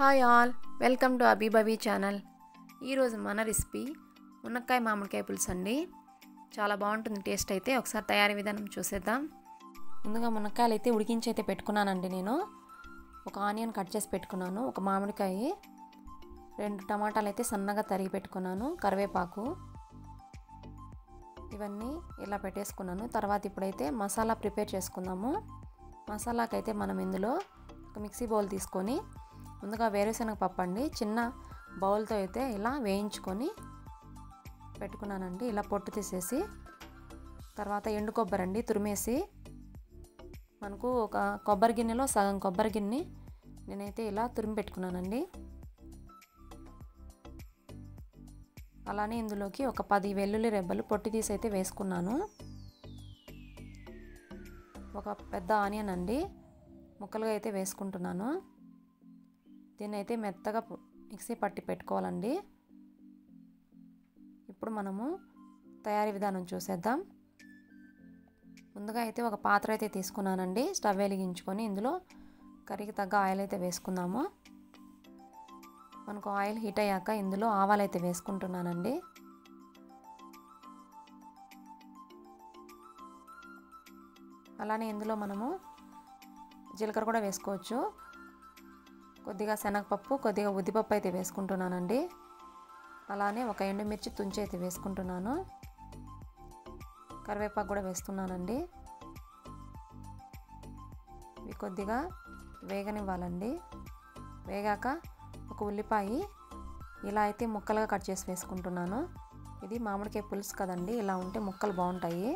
Hi all, welcome to అబీబవి channel. ఈరోజు మన రెసిపీ మునక్కాయ మామిడికాయ పులుసు అండి. చాలా బాగుంటుంది టేస్ట్. అయితే ఒకసారి తయారీ విధానం చూసేద్దాం. ముందుగా మునక్కాయలు అయితే ఉడికించి అయితే పెట్టుకున్నానండి. నేను ఒక ఆనియన్ కట్ చేసి పెట్టుకున్నాను, ఒక మామిడికాయ, 2 టమాటాలు అయితే సన్నగా తరిగి పెట్టుకున్నాను, కరివేపాకు, ఇవన్నీ ఇలా పెట్టేసుకున్నాను. తర్వాత ఇప్పుడైతే మసాలా ప్రిపేర్ చేసుకుందాము. మసాలాకైతే మనం ఇందులో ఒక మిక్సీ బౌల్ తీసుకొని ముందుగా వేరుశనగ పప్పు అండి, చిన్న బౌల్తో అయితే ఇలా వేయించుకొని పెట్టుకున్నానండి. ఇలా పొట్టు తీసేసి, తర్వాత ఎండు కొబ్బరి అండి తురిమేసి, మనకు ఒక కొబ్బరి గిన్నెలో సగం కొబ్బరి గిన్నె నేనైతే ఇలా తురిమి పెట్టుకున్నానండి. అలానే ఇందులోకి ఒక 10 వెల్లుల్లి రెబ్బలు పొట్టు తీసి అయితే వేసుకున్నాను. ఒక పెద్ద ఆనియన్ అండి ముక్కలుగా అయితే వేసుకుంటున్నాను. దీన్ని అయితే మెత్తగా మిక్సీ పట్టి పెట్టుకోవాలండి. ఇప్పుడు మనము తయారీ విధానం చూసేద్దాం. ముందుగా అయితే ఒక పాత్ర అయితే తీసుకున్నానండి. స్టవ్ వెలిగించుకొని ఇందులో కర్రీకి తగ్గ ఆయిల్ అయితే వేసుకుందాము. మనకు ఆయిల్ హీట్ అయ్యాక ఇందులో ఆవాలు అయితే వేసుకుంటున్నానండి. అలానే ఇందులో మనము జీలకర్ర కూడా వేసుకోవచ్చు. కొద్దిగా శనగపప్పు, కొద్దిగా ఉద్దిపప్పు అయితే వేసుకుంటున్నానండి. అలానే ఒక ఎండుమిర్చి తుంచి అయితే వేసుకుంటున్నాను. కరివేపాకు కూడా వేస్తున్నానండి. ఇవి కొద్దిగా వేగనివ్వాలండి. వేగాక ఒక ఉల్లిపాయ ఇలా అయితే ముక్కలుగా కట్ చేసి వేసుకుంటున్నాను. ఇది మామిడికాయ పులుసు కదండి, ఇలా ఉంటే ముక్కలు బాగుంటాయి.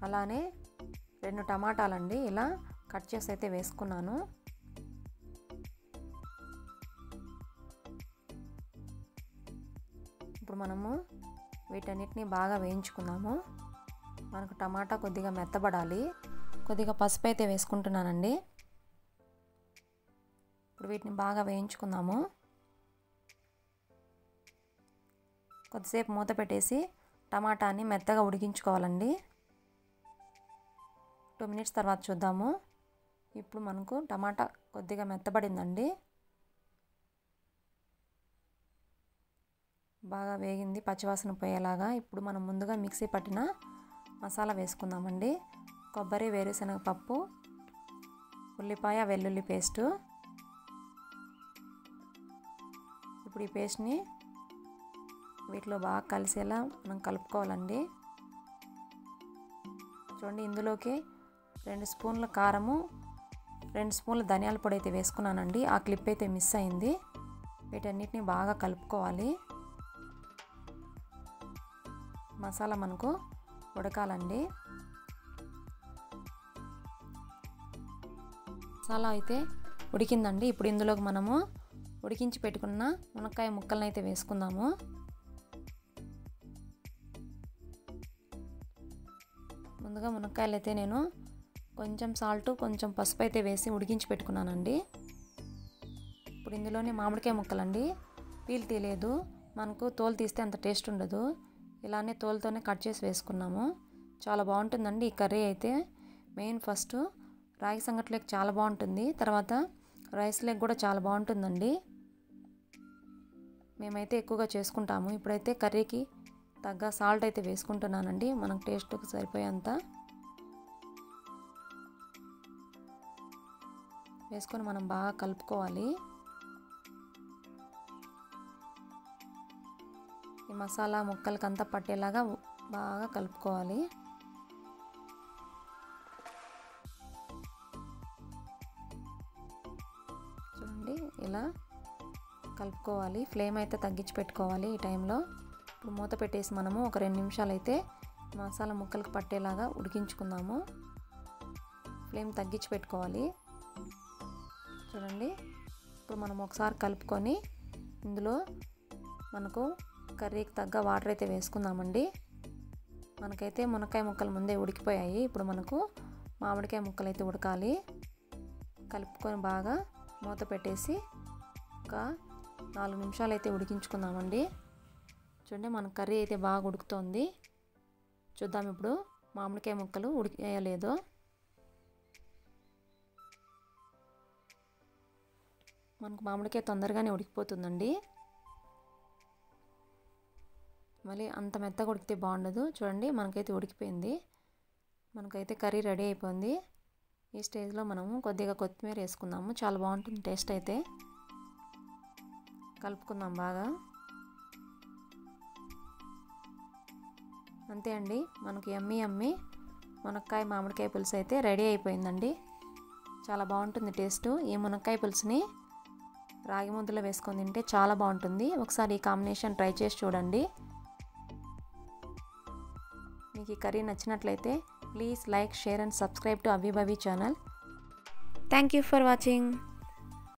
అలానే 2 టమాటాలండి ఇలా కట్ చేసి అయితే వేసుకున్నాను. ఇప్పుడు మనము వీటన్నిటిని బాగా వేయించుకుందాము. మనకు టమాటా కొద్దిగా మెత్తబడాలి. కొద్దిగా పసుపు అయితే వేసుకుంటున్నానండి. ఇప్పుడు వీటిని బాగా వేయించుకుందాము. కొద్దిసేపు మూత పెట్టేసి టమాటాని మెత్తగా ఉడికించుకోవాలండి. 2 మినిట్స్ తర్వాత చూద్దాము. ఇప్పుడు మనకు టమాటా కొద్దిగా మెత్తబడిందండి, బాగా వేగింది పచ్చివాసన పోయేలాగా. ఇప్పుడు మనం ముందుగా మిక్సీ పట్టిన మసాలా వేసుకుందామండి. కొబ్బరి, వేరుశనగ పప్పు, ఉల్లిపాయ, వెల్లుల్లి పేస్టు. ఇప్పుడు ఈ పేస్ట్ని వీటిలో బాగా కలిసేలా మనం కలుపుకోవాలండి. చూడండి, ఇందులోకి 2 స్పూన్ల కారము, 2 స్పూన్ల ధనియాల పొడి అయితే వేసుకున్నానండి. ఆ క్లిప్ అయితే మిస్ అయింది. వీటన్నిటిని బాగా కలుపుకోవాలి. మసాలా మనకు ఉడకాలండి. మసాలా అయితే ఉడికిందండి. ఇప్పుడు ఇందులోకి మనము ఉడికించి పెట్టుకున్న మునక్కాయ ముక్కలను అయితే వేసుకుందాము. ముందుగా మునక్కాయలు అయితే నేను కొంచెం సాల్ట్, కొంచెం పసుపు అయితే వేసి ఉడికించి పెట్టుకున్నానండి. ఇప్పుడు ఇందులోనే మామిడికాయ ముక్కలండి, పీల్ తీయలేదు. మనకు తోలు తీస్తే అంత టేస్ట్ ఉండదు. ఇలానే తోలుతోనే కట్ చేసి వేసుకున్నాము. చాలా బాగుంటుందండి ఈ కర్రీ అయితే. మెయిన్ ఫస్ట్ రాగి సంగట్లోకి చాలా బాగుంటుంది, తర్వాత రైస్లోకి కూడా చాలా బాగుంటుందండి. మేమైతే ఎక్కువగా చేసుకుంటాము. ఇప్పుడైతే కర్రీకి తగ్గ సాల్ట్ అయితే వేసుకుంటున్నానండి, మనకు టేస్ట్కి సరిపోయేంత వేసుకొని మనం బాగా కలుపుకోవాలి. ఈ మసాలా ముక్కలకి అంతా పట్టేలాగా బాగా కలుపుకోవాలి. చూడండి, ఇలా కలుపుకోవాలి. ఫ్లేమ్ అయితే తగ్గించి పెట్టుకోవాలి ఈ టైంలో. ఇప్పుడు మూత పెట్టేసి మనము ఒక 2 నిమిషాలు అయితే మసాలా ముక్కలకు పట్టేలాగా ఉడికించుకుందాము. ఫ్లేమ్ తగ్గించి పెట్టుకోవాలి. చూడండి, ఇప్పుడు మనం ఒకసారి కలుపుకొని ఇందులో మనకు కర్రీకి తగ్గ వాటర్ అయితే వేసుకుందామండి. మనకైతే మునక్కాయ ముక్కలు ముందే ఉడికిపోయాయి. ఇప్పుడు మనకు మామిడికాయ ముక్కలు అయితే ఉడకాలి. కలుపుకొని బాగా మూత పెట్టేసి ఒక 4 నిమిషాలు అయితే ఉడికించుకుందామండి. చూడండి, మన కర్రీ అయితే బాగా ఉడుకుతోంది. చూద్దాం ఇప్పుడు మామిడికాయ ముక్కలు ఉడికేయలేదో. మనకు మామిడికాయ తొందరగానే ఉడికిపోతుందండి. మళ్ళీ అంత మెత్తగా ఉడికితే బాగుండదు. చూడండి మనకైతే ఉడికిపోయింది. మనకైతే కర్రీ రెడీ అయిపోయింది. ఈ స్టేజ్లో మనము కొద్దిగా కొత్తిమీర వేసుకుందాము. చాలా బాగుంటుంది టేస్ట్ అయితే. కలుపుకుందాం బాగా. అంతే అండి, మనకి యమ్మీ మునక్కాయ మామిడికాయ పులుసు అయితే రెడీ అయిపోయిందండి. చాలా బాగుంటుంది టేస్ట్. ఈ మునక్కాయ పులుసుని రాగి ముద్దలో వేసుకొని తింటే చాలా బాగుంటుంది. ఒకసారి ఈ కాంబినేషన్ ట్రై చేసి చూడండి. మీకు ఈ కర్రీ నచ్చినట్లయితే please like, share and subscribe to Avvi Bhavvi channel. Thank you for watching.